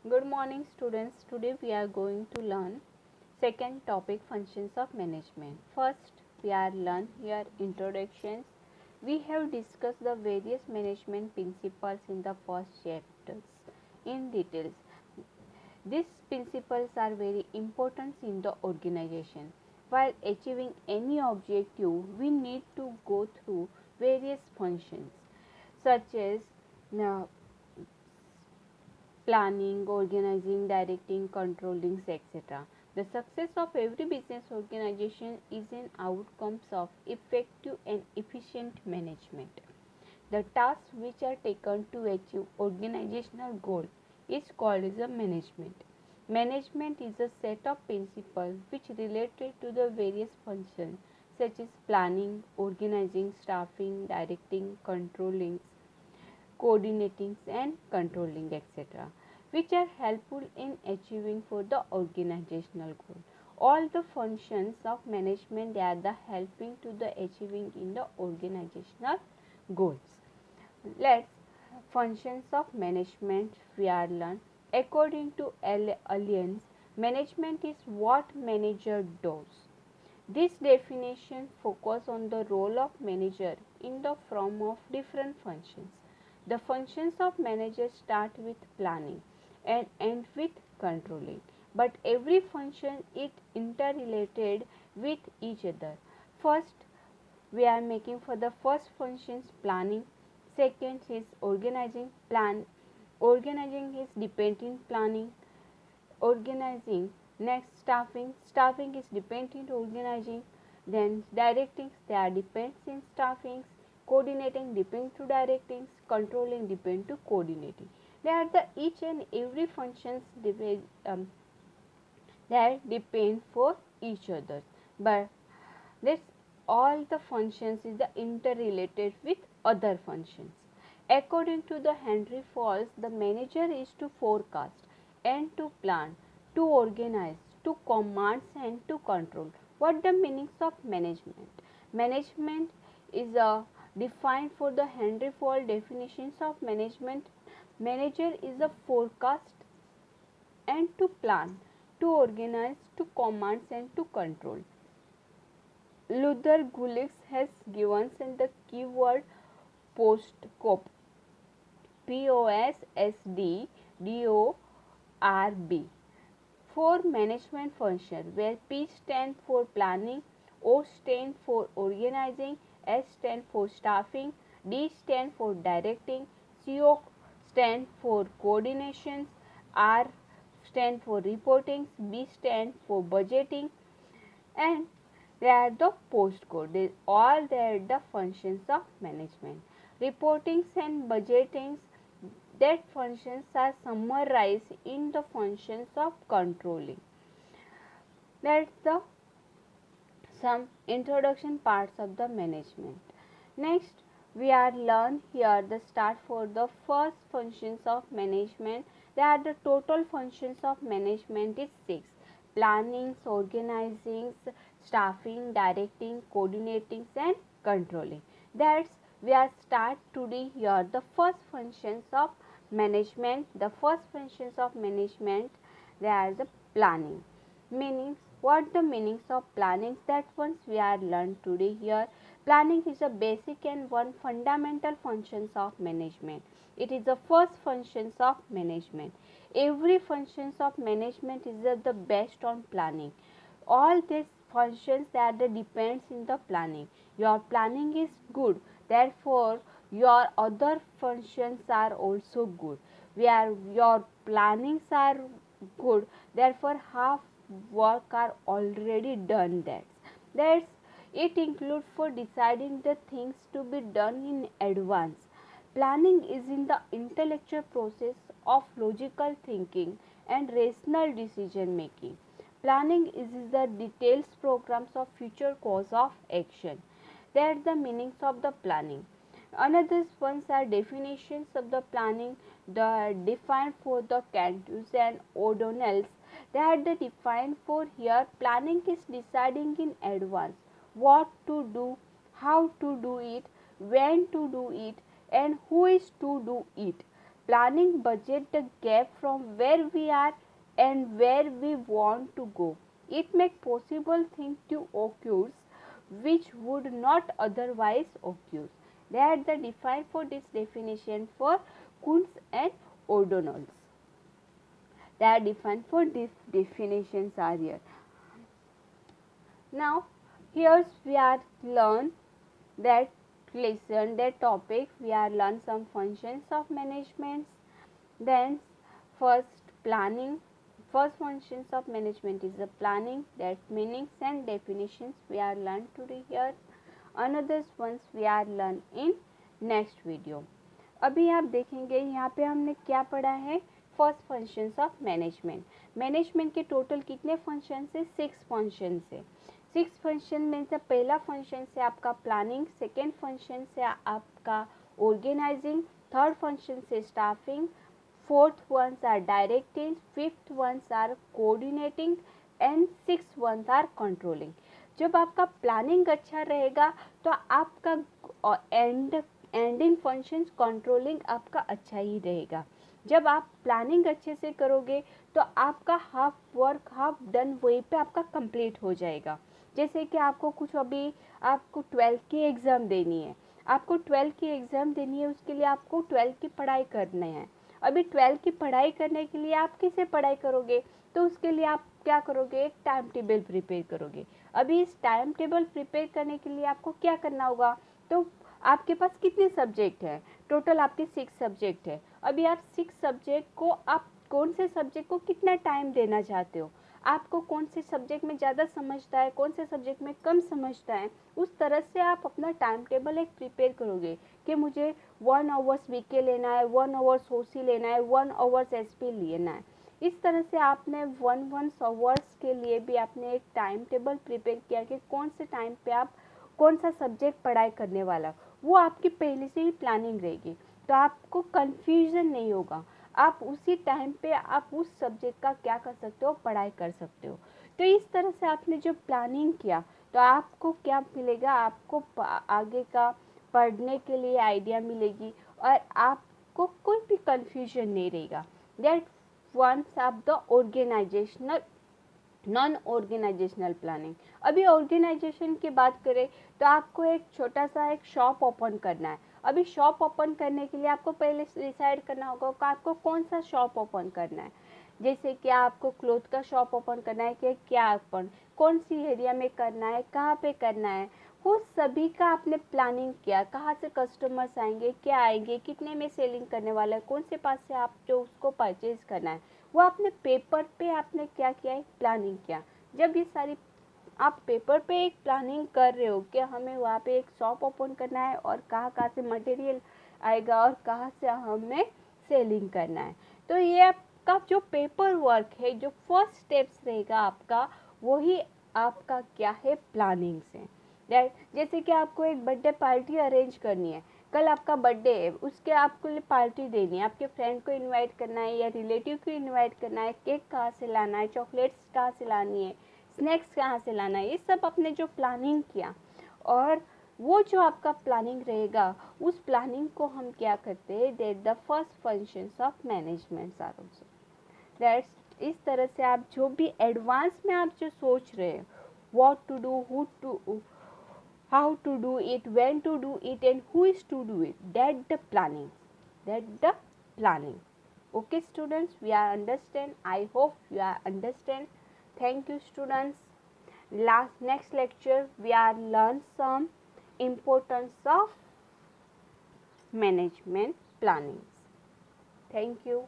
Good morning students. Today we are going to learn second topic, functions of management. First we are learn here introductions. We have discussed the various management principles in the first chapters in details. These principles are very important in the organization. While achieving any objective, we need to go through various functions such as uh, planning, organizing, directing, controlling, etc. The success of every business organization is an outcome of effective and efficient management. The tasks which are taken to achieve organizational goal is called as a management. Management is a set of principles which related to the various functions such as planning, organizing, staffing, directing, controlling, coordinating and controlling, etc., which are helpful in achieving for the organizational goal. All the functions of management are the helping to the achieving in the organizational goals. Let's functions of management we are learn. According to Allianz, management is what manager does. This definition focuses on the role of manager in the form of different functions. The functions of manager start with planning and end with controlling, but every function is interrelated with each other. First, we are making for the first functions planning. Second is organizing. Organizing is dependent planning. Organizing, next staffing is dependent organizing, then directing, they are depends in staffing, coordinating depend to directing, controlling depend to coordinating. They are the each and every functions that depend for each other, but this all the functions is the interrelated with other functions. According to the Henry Falls, the manager is to forecast and to plan, to organize, to command and to control. What the meanings of management? Management is defined for the Henry Falls definitions of management. Manager is a forecast and to plan, to organize, to command and to control. Luther Gulick has given the keyword postcorp, POSSDDORB, for management function, where P stands for planning, O stands for organizing, S stands for staffing, D stands for directing, CO stands for coordination, R stands for reporting, B stands for budgeting, and they are the postcode. They are the functions of management. Reportings and budgetings, that functions are summarized in the functions of controlling. That's the some introduction parts of the management. Next, we are learn here the start for the first functions of management. There are the total functions of management is 6: planning, organizing, staffing, directing, coordinating and controlling. That's we are start today here the first functions of management. The first functions of management, they are the planning. Meanings, what the meanings of planning, that once we are learned today here. Planning is a basic and one fundamental functions of management. It is the first functions of management. Every functions of management is the best on planning. All these functions that depends in the planning. Your planning is good, therefore your other functions are also good. Where your plannings are good, therefore half work are already done. That's it includes for deciding the things to be done in advance. Planning is in the intellectual process of logical thinking and rational decision making. Planning is the details programs of future course of action. That's the meanings of the planning. Another ones are definitions of the planning, the defined for the Cantus and O'Donnell's. They are the defined for here. Planning is deciding in advance what to do, how to do it, when to do it, and who is to do it. Planning budget the gap from where we are and where we want to go. It makes possible things to occur which would not otherwise occur. They are the defined for this definition for Kuntz and O'Donnell. They are defined for these definitions are here. Now here we are learn that lesson, that topic, we are learn some functions of management. Then first planning. First functions of management is the planning, that meanings and definitions we are learned today here. Another ones we are learn in next video. अभी आप देखेंगे यहाँ पे हमने क्या पढ़ा है, first functions of management. Management के टोटल कितने फंक्शन है, 6 फंक्शन है. 6 फंक्शन में से पहला फंक्शन से आपका प्लानिंग, सेकेंड फंक्शन से आपका ऑर्गेनाइजिंग, थर्ड फंक्शन से staffing, fourth ones are directing, fifth ones are coordinating and sixth ones are controlling. जब आपका प्लानिंग अच्छा रहेगा तो आपका एंडिंग फंक्शंस कंट्रोलिंग आपका अच्छा ही रहेगा. जब आप प्लानिंग अच्छे से करोगे तो आपका हाफ वर्क हाफ डन वहीं पे आपका कंप्लीट हो जाएगा. जैसे कि आपको कुछ अभी आपको 12th की एग्ज़ाम देनी है, आपको 12th की एग्ज़ाम देनी है, उसके लिए आपको 12th की पढ़ाई करनी है. अभी 12th की पढ़ाई करने के लिए आप किसे पढ़ाई करोगे, तो उसके लिए आप क्या करोगे, एक टाइम टेबल प्रिपेयर करोगे. अभी इस टाइम टेबल प्रिपेयर करने के लिए आपको क्या करना होगा, तो आपके पास कितने सब्जेक्ट हैं, टोटल आपके 6 सब्जेक्ट है. अभी आप 6 सब्जेक्ट को आप कौन से सब्जेक्ट को कितना टाइम देना चाहते हो, आपको कौन से सब्जेक्ट में ज़्यादा समझता है, कौन से सब्जेक्ट में कम समझता है, उस तरह से आप अपना टाइम टेबल एक प्रिपेयर करोगे कि मुझे 1 आवर्स वीके लेना है, 1 आवर्स सोसी लेना है, 1 आवर्स एसपी लेना है. इस तरह से आपने 1 आवर्स के लिए भी आपने एक टाइम टेबल प्रिपेयर किया कि कौन से टाइम पे आप कौन सा सब्जेक्ट पढ़ाई करने वाला, वो आपकी पहले से ही प्लानिंग रहेगी, तो आपको कन्फ्यूज़न नहीं होगा. आप उसी टाइम पे आप उस सब्जेक्ट का क्या कर सकते हो, पढ़ाई कर सकते हो. तो इस तरह से आपने जो प्लानिंग किया तो आपको क्या मिलेगा, आपको आगे का पढ़ने के लिए आइडिया मिलेगी और आपको कोई भी कन्फ्यूजन नहीं रहेगा. That ones of the organisational non organisational planning. अभी ऑर्गेनाइजेशन की बात करें तो आपको एक छोटा सा एक शॉप ओपन करना है. अभी शॉप ओपन करने के लिए आपको पहले डिसाइड करना होगा कि आपको कौन सा शॉप ओपन करना है. जैसे कि आपको क्लोथ का शॉप ओपन करना है कि क्या ओपन, कौन सी एरिया में करना है, कहाँ पे करना है, वो सभी का आपने प्लानिंग किया. कहाँ से कस्टमर्स आएंगे, क्या आएंगे, कितने में सेलिंग करने वाला है, कौन से पास से आप जो उसको परचेज करना है, वो आपने पेपर पे आपने क्या किया है, प्लानिंग किया. जब ये सारी आप पेपर पे एक प्लानिंग कर रहे हो कि हमें वहाँ पे एक शॉप ओपन करना है और कहाँ कहाँ से मटेरियल आएगा और कहाँ से हमें सेलिंग करना है, तो ये आपका जो पेपर वर्क है, जो फर्स्ट स्टेप्स रहेगा आपका, वही आपका क्या है, प्लानिंग से. जैसे कि आपको एक बर्थडे पार्टी अरेंज करनी है, कल आपका बर्थडे है, उसके आपको लिए पार्टी देनी है, आपके फ्रेंड को इनवाइट करना है या रिलेटिव को इनवाइट करना है, केक कहाँ से लाना है, चॉकलेट्स कहाँ से लानी है, स्नैक्स कहाँ से लाना है, ये सब आपने जो प्लानिंग किया, और वो जो आपका प्लानिंग रहेगा, उस प्लानिंग को हम क्या करते हैं, that the first functions of management are also. That's इस तरह से आप जो भी एडवांस में आप जो सोच रहे हैं, what to do, who to, how to do it, when to do it and who is to do it, that the planning, that the planning. Okay students, we are understand, I hope you are understand. Thank you students. Next lecture we are learn some importance of management planning. Thank you.